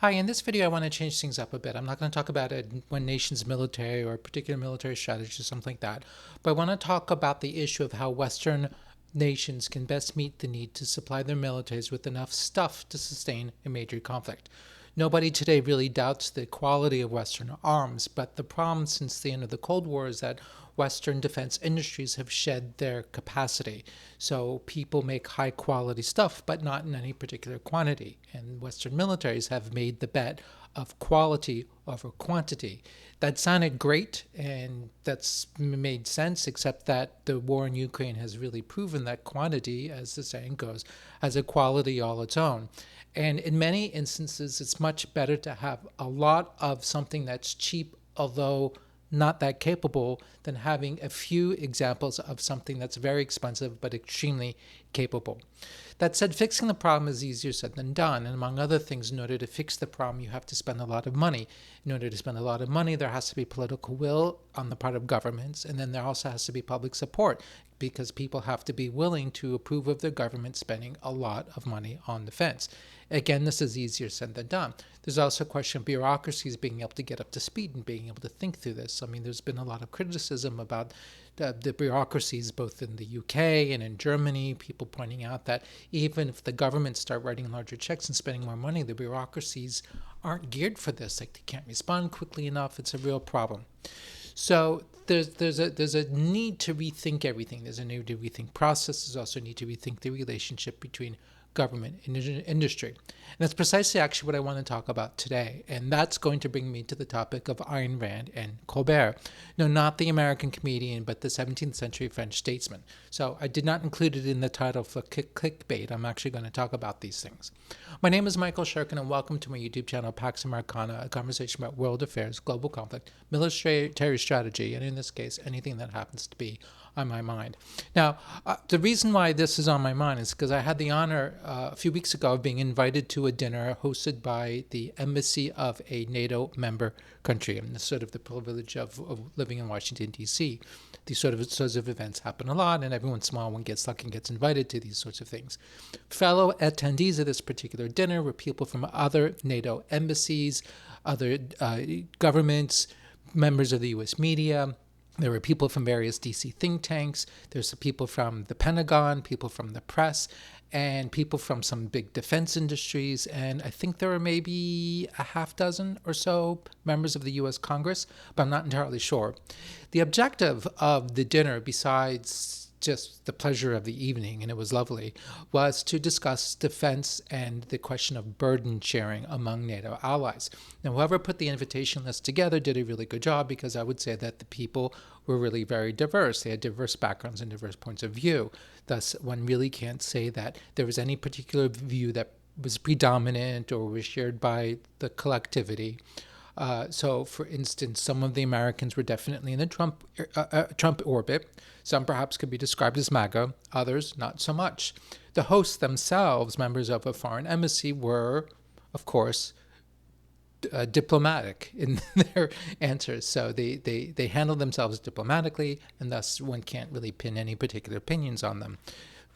Hi, in this video I want to change things up a bit. I'm not going to talk about one nation's military or a particular military strategy or something like that, but I want to talk about the issue of how Western nations can best meet the need to supply their militaries with enough stuff to sustain a major conflict. Nobody today really doubts the quality of Western arms, but the problem since the end of the Cold War is that Western defense industries have shed their capacity. So people make high quality stuff, but not in any particular quantity. And Western militaries have made the bet of quality over quantity. That sounded great, and that's made sense, except that the war in Ukraine has really proven that quantity, as the saying goes, has a quality all its own. And in many instances, it's much better to have a lot of something that's cheap, although not that capable, than having a few examples of something that's very expensive but extremely capable. That said, fixing the problem is easier said than done. And among other things, in order to fix the problem, you have to spend a lot of money. In order to spend a lot of money, there has to be political will on the part of governments. And then there also has to be public support, because people have to be willing to approve of their government spending a lot of money on defense. Again, this is easier said than done. There's also a question of bureaucracies being able to get up to speed and being able to think through this. I mean, there's been a lot of criticism about the bureaucracies both in the UK and in Germany, people pointing out that even if the governments start writing larger checks and spending more money, the bureaucracies aren't geared for this. Like, they can't respond quickly enough. It's a real problem. So there's a need to rethink everything. There's a need to rethink process. There's also a need to rethink the relationship between government and industry. And that's precisely actually what I want to talk about today. And that's going to bring me to the topic of Ayn Rand and Colbert. No, not the American comedian, but the 17th century French statesman. So I did not include it in the title for clickbait. I'm actually going to talk about these things. My name is Michael Shirkin, and welcome to my YouTube channel, Pax Americana, a conversation about world affairs, global conflict, military strategy, and in this case, anything that happens to be on my mind. Now, the reason why this is on my mind is because I had the honor a few weeks ago of being invited to a dinner hosted by the embassy of a NATO member country, and sort of the privilege of living in Washington, D.C. These sorts of events happen a lot, and every once in a while one gets lucky and gets invited to these sorts of things. Fellow attendees of this particular dinner were people from other NATO embassies, other governments, members of the U.S. media. There were people from various DC think tanks. There's people from the Pentagon, people from the press, and people from some big defense industries. And I think there were maybe a half dozen or so members of the U.S. Congress, but I'm not entirely sure. The objective of the dinner, besides just the pleasure of the evening, and it was lovely, was to discuss defense and the question of burden sharing among NATO allies. Now, whoever put the invitation list together did a really good job, because I would say that the people were really very diverse. They had diverse backgrounds and diverse points of view. Thus, one really can't say that there was any particular view that was predominant or was shared by the collectivity. So, for instance, some of the Americans were definitely in the Trump orbit. Some perhaps could be described as MAGA, others not so much. The hosts themselves, members of a foreign embassy, were, of course, diplomatic in their answers. So they handled themselves diplomatically, and thus one can't really pin any particular opinions on them,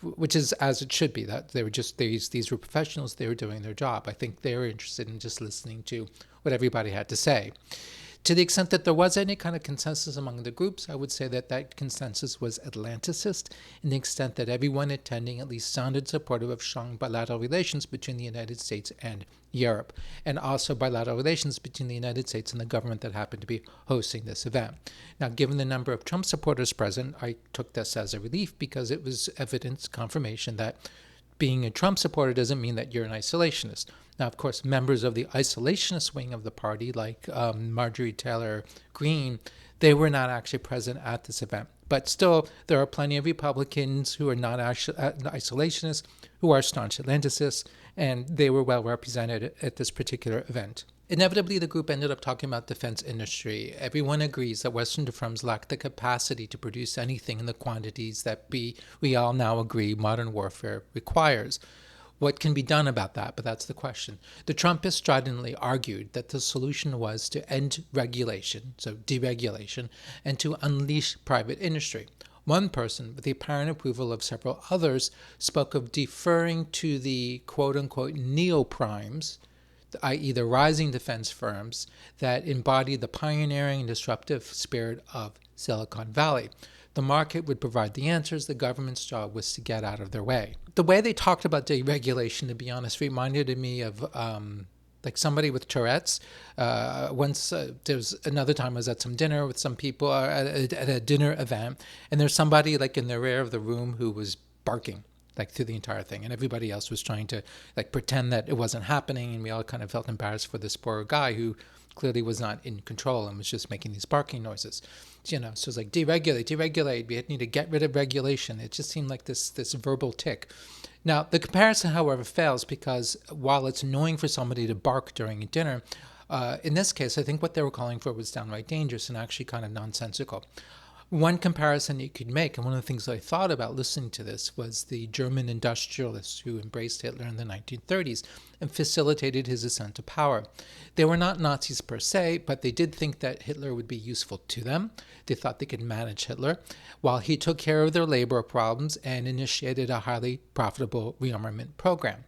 which is as it should be. That they were just these were professionals. They were doing their job. I think they were interested in just listening to what everybody had to say. To the extent that there was any kind of consensus among the groups, I would say that that consensus was Atlanticist, in the extent that everyone attending at least sounded supportive of strong bilateral relations between the United States and Europe, and also bilateral relations between the United States and the government that happened to be hosting this event. Now, given the number of Trump supporters present, I took this as a relief, because it was evidence, confirmation that being a Trump supporter doesn't mean that you're an isolationist. Now, of course, members of the isolationist wing of the party, like Marjorie Taylor Greene, they were not actually present at this event. But still, there are plenty of Republicans who are not actually isolationists, who are staunch Atlanticists, and they were well represented at this particular event. Inevitably, the group ended up talking about defense industry. Everyone agrees that Western firms lack the capacity to produce anything in the quantities that we all now agree modern warfare requires. What can be done about that? But that's the question. The Trumpists stridently argued that the solution was to end regulation, so deregulation, and to unleash private industry. One person, with the apparent approval of several others, spoke of deferring to the quote-unquote neoprimes i.e. the rising defense firms that embody the pioneering and disruptive spirit of Silicon Valley. The market would provide the answers. The government's job was to get out of their way. The way they talked about deregulation, to be honest, reminded me of like somebody with Tourette's. Once there was another time I was at some dinner with some people at a dinner event, and there's somebody like in the rear of the room who was barking like through the entire thing, and everybody else was trying to like pretend that it wasn't happening, and we all kind of felt embarrassed for this poor guy who clearly was not in control and was just making these barking noises. So it's like deregulate. We need to get rid of regulation. It just seemed like this verbal tick. Now, the comparison, however, fails because while it's annoying for somebody to bark during a dinner, in this case, I think what they were calling for was downright dangerous and actually kind of nonsensical. One comparison you could make, and one of the things I thought about listening to this, was the German industrialists who embraced Hitler in the 1930s and facilitated his ascent to power. They were not Nazis per se, but they did think that Hitler would be useful to them. They thought they could manage Hitler, while he took care of their labor problems and initiated a highly profitable rearmament program.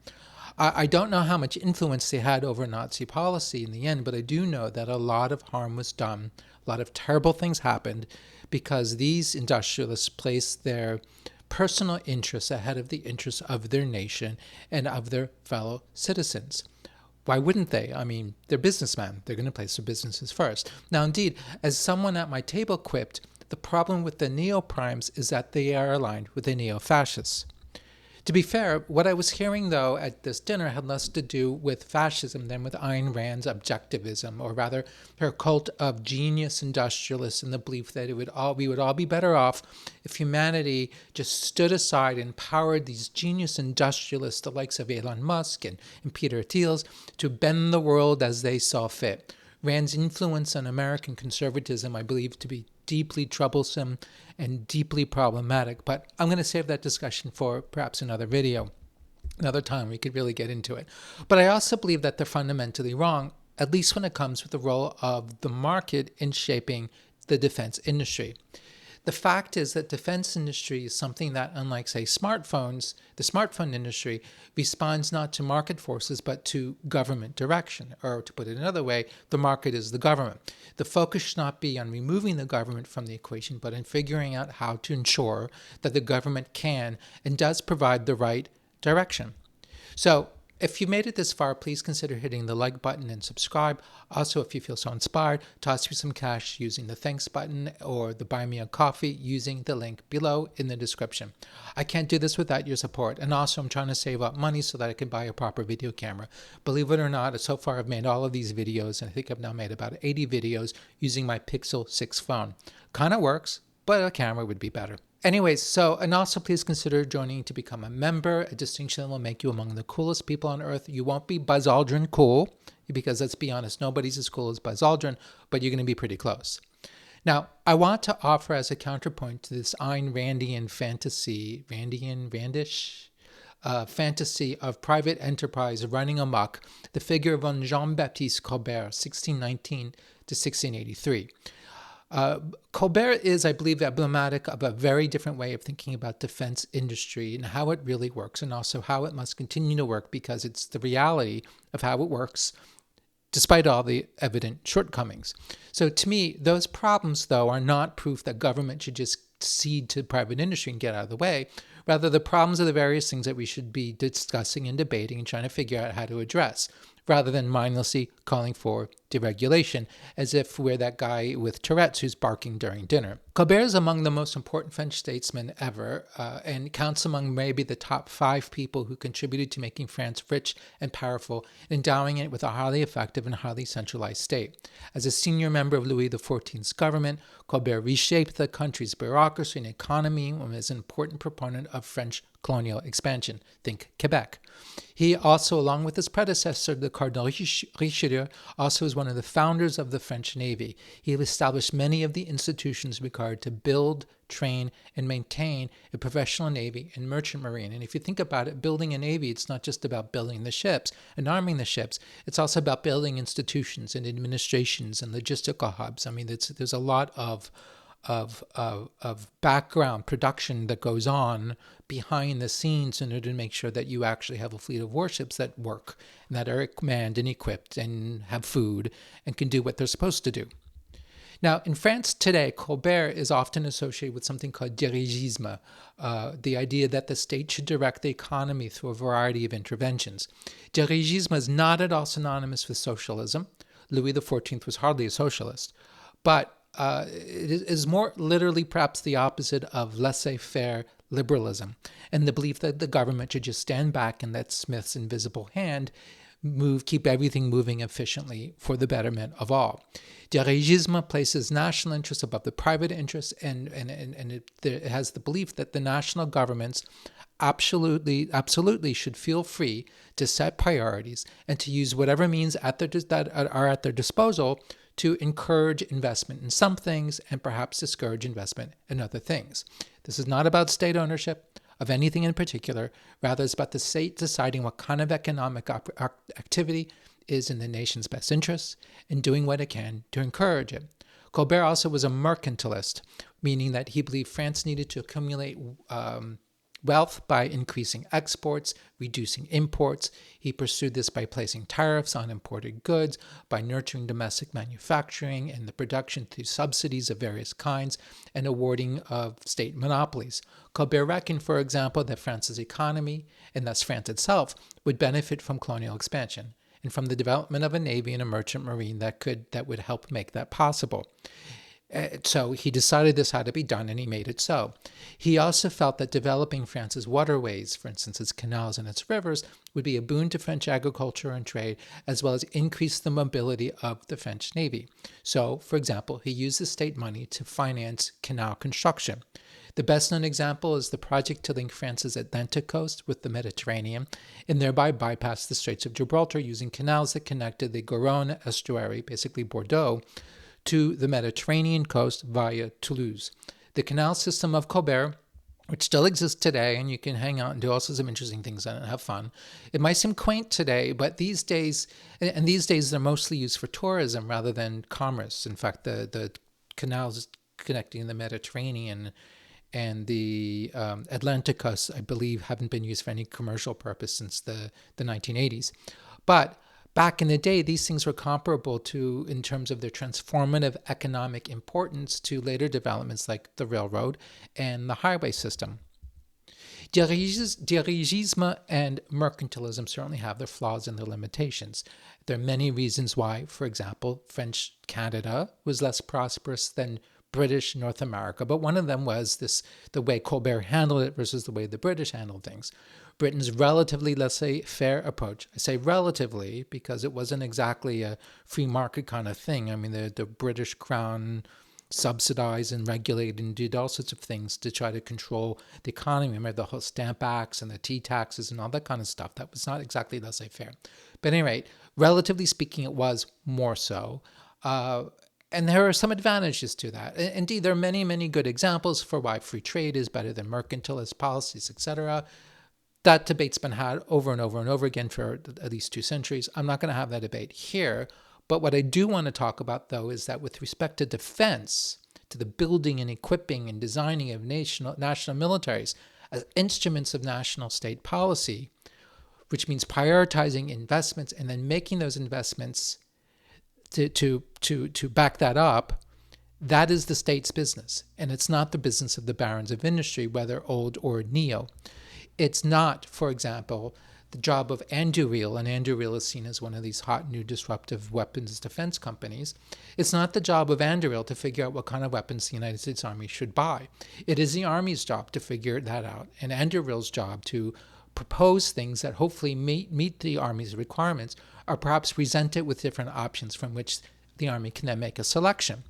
I don't know how much influence they had over Nazi policy in the end, but I do know that a lot of harm was done, a lot of terrible things happened, because these industrialists placed their personal interests ahead of the interests of their nation and of their fellow citizens. Why wouldn't they? I mean, they're businessmen. They're going to place their businesses first. Now, indeed, as someone at my table quipped, the problem with the neo-primes is that they are aligned with the neo-fascists. To be fair, what I was hearing, though, at this dinner had less to do with fascism than with Ayn Rand's objectivism, or rather her cult of genius industrialists and the belief that we would all be better off if humanity just stood aside and empowered these genius industrialists, the likes of Elon Musk and Peter Thiels, to bend the world as they saw fit. Rand's influence on American conservatism, I believe, to be deeply troublesome and deeply problematic. But I'm going to save that discussion for perhaps another video. Another time we could really get into it. But I also believe that they're fundamentally wrong, at least when it comes with the role of the market in shaping the defense industry. The fact is that defense industry is something that, unlike, say, smartphones, the smartphone industry responds not to market forces, but to government direction. Or to put it another way, the market is the government. The focus should not be on removing the government from the equation, but in figuring out how to ensure that the government can and does provide the right direction. So, if you made it this far, please consider hitting the like button and subscribe. Also, if you feel so inspired, toss me some cash using the thanks button or the buy me a coffee using the link below in the description. I can't do this without your support. And also, I'm trying to save up money so that I can buy a proper video camera. Believe it or not, so far I've made all of these videos, and I think I've now made about 80 videos using my Pixel 6 phone. Kind of works, but a camera would be better. Anyways, and also please consider joining to become a member, a distinction that will make you among the coolest people on earth. You won't be Buzz Aldrin cool, because let's be honest, nobody's as cool as Buzz Aldrin, but you're going to be pretty close. Now, I want to offer as a counterpoint to this Ayn Randian fantasy, fantasy of private enterprise running amok, the figure of one Jean-Baptiste Colbert, 1619 to 1683. Colbert is, I believe, emblematic of a very different way of thinking about defense industry and how it really works, and also how it must continue to work, because it's the reality of how it works despite all the evident shortcomings. So to me, those problems, though, are not proof that government should just cede to private industry and get out of the way. Rather, the problems are the various things that we should be discussing and debating and trying to figure out how to address, rather than mindlessly calling for deregulation, as if we're that guy with Tourette's who's barking during dinner. Colbert is among the most important French statesmen ever, and counts among maybe the top 5 people who contributed to making France rich and powerful, and endowing it with a highly effective and highly centralized state. As a senior member of Louis XIV's government, Colbert reshaped the country's bureaucracy and economy and was an important proponent of French colonial expansion. Think Quebec. He also, along with his predecessor, the Cardinal Richelieu, also was one of the founders of the French Navy. He established many of the institutions required to build, train, and maintain a professional navy and merchant marine. And if you think about it, building a navy, it's not just about building the ships and arming the ships. It's also about building institutions and administrations and logistical hubs. I mean, there's a lot of of background production that goes on behind the scenes in order to make sure that you actually have a fleet of warships that work and that are manned and equipped and have food and can do what they're supposed to do. Now, in France today, Colbert is often associated with something called dirigisme, the idea that the state should direct the economy through a variety of interventions. Dirigisme is not at all synonymous with socialism. Louis XIV was hardly a socialist, but it is more literally perhaps the opposite of laissez-faire liberalism and the belief that the government should just stand back and let Smith's invisible hand keep everything moving efficiently for the betterment of all. Dirigisme places national interests above the private interests, and it has the belief that the national governments absolutely should feel free to set priorities and to use whatever means that are at their disposal to encourage investment in some things and perhaps discourage investment in other things. This is not about state ownership of anything in particular. Rather, it's about the state deciding what kind of economic activity is in the nation's best interests and doing what it can to encourage it. Colbert also was a mercantilist, meaning that he believed France needed to accumulate wealth by increasing exports, reducing imports. He pursued this by placing tariffs on imported goods, by nurturing domestic manufacturing and the production through subsidies of various kinds, and awarding of state monopolies. Colbert reckoned, for example, that France's economy, and thus France itself, would benefit from colonial expansion and from the development of a navy and a merchant marine that would help make that possible. So he decided this had to be done, and he made it so. He also felt that developing France's waterways, for instance, its canals and its rivers, would be a boon to French agriculture and trade, as well as increase the mobility of the French Navy. So, for example, he used the state money to finance canal construction. The best-known example is the project to link France's Atlantic coast with the Mediterranean and thereby bypass the Straits of Gibraltar using canals that connected the Garonne estuary, basically Bordeaux, to the Mediterranean coast via Toulouse. The canal system of Colbert, which still exists today, and you can hang out and do all sorts of interesting things on it and have fun. It might seem quaint today, but these days they're mostly used for tourism rather than commerce. In fact, the canals connecting the Mediterranean and the Atlantic coast, I believe, haven't been used for any commercial purpose since the 1980s. But back in the day, these things were comparable to, in terms of their transformative economic importance, to later developments like the railroad and the highway system. Dirigisme and mercantilism certainly have their flaws and their limitations. There are many reasons why, for example, French Canada was less prosperous than British North America, but one of them was the way Colbert handled it versus the way the British handled things. Britain's relatively laissez-faire approach. I say relatively because it wasn't exactly a free market kind of thing. I mean, the British Crown subsidized and regulated and did all sorts of things to try to control the economy. Remember the whole stamp acts and the tea taxes and all that kind of stuff. That was not exactly laissez-faire. But at any rate, relatively speaking, it was more so. And there are some advantages to that. Indeed, there are many, many good examples for why free trade is better than mercantilist policies, etc. That debate's been had over and over and over again for at least 2 centuries. I'm not going to have that debate here. But what I do want to talk about, though, is that with respect to defense, to the building and equipping and designing of national militaries as instruments of national state policy, which means prioritizing investments and then making those investments to back that up, that is the state's business. And it's not the business of the barons of industry, whether old or neo. It's not, for example, the job of Anduril, and Anduril is seen as one of these hot new disruptive weapons defense companies. It's not the job of Anduril to figure out what kind of weapons the United States Army should buy. It is the Army's job to figure that out, and Anduril's job to propose things that hopefully meet the Army's requirements, or perhaps present it with different options from which the Army can then make a selection.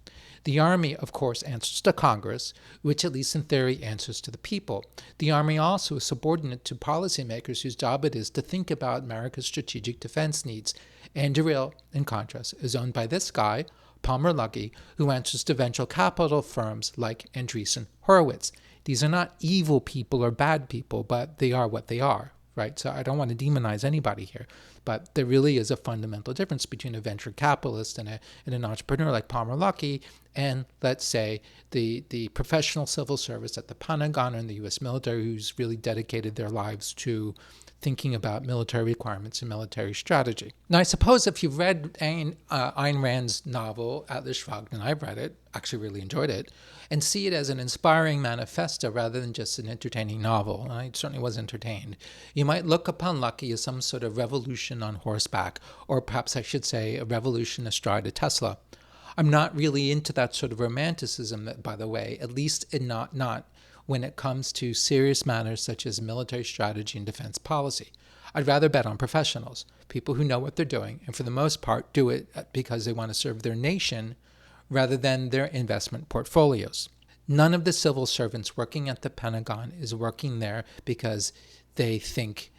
The Army, of course, answers to Congress, which at least in theory answers to the people. The Army also is subordinate to policymakers whose job it is to think about America's strategic defense needs. Anduril, in contrast, is owned by this guy, Palmer Luckey, who answers to venture capital firms like Andreessen Horowitz. These are not evil people or bad people, but they are what they are, right? So I don't want to demonize anybody here. But there really is a fundamental difference between a venture capitalist and an entrepreneur like Palmer Luckey and, let's say, the professional civil service at the Pentagon and the U.S. military who's really dedicated their lives to thinking about military requirements and military strategy. Now, I suppose if you've read Ayn Rand's novel, Atlas Shrugged, and I've read it, actually really enjoyed it, and see it as an inspiring manifesto rather than just an entertaining novel, and I certainly was entertained, you might look upon Luckey as some sort of revolution on horseback, or perhaps I should say a revolution astride a Tesla. I'm not really into that sort of romanticism, by the way, at least not when it comes to serious matters such as military strategy and defense policy. I'd rather bet on professionals, people who know what they're doing, and for the most part do it because they want to serve their nation rather than their investment portfolios. None of the civil servants working at the Pentagon is working there because they think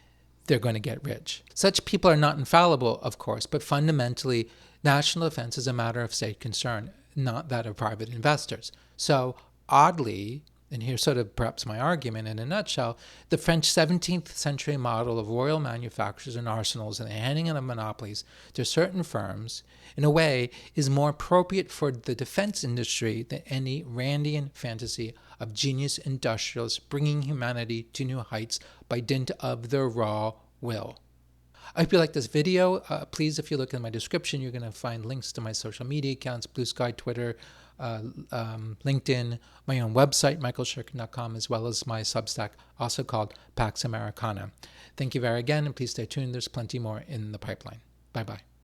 they're going to get rich. Such people are not infallible, of course, but fundamentally, national defense is a matter of state concern, not that of private investors. So, oddly, and here's sort of perhaps my argument in a nutshell, the French 17th century model of royal manufactures and arsenals and the handing of monopolies to certain firms, in a way, is more appropriate for the defense industry than any Randian fantasy of genius industrialists bringing humanity to new heights by dint of their raw will. I hope you like this video. Please, if you look in my description, you're going to find links to my social media accounts, Blue Sky, Twitter, LinkedIn, my own website, michaelshirkin.com, as well as my Substack, also called Pax Americana. Thank you very again, and please stay tuned. There's plenty more in the pipeline. Bye-bye.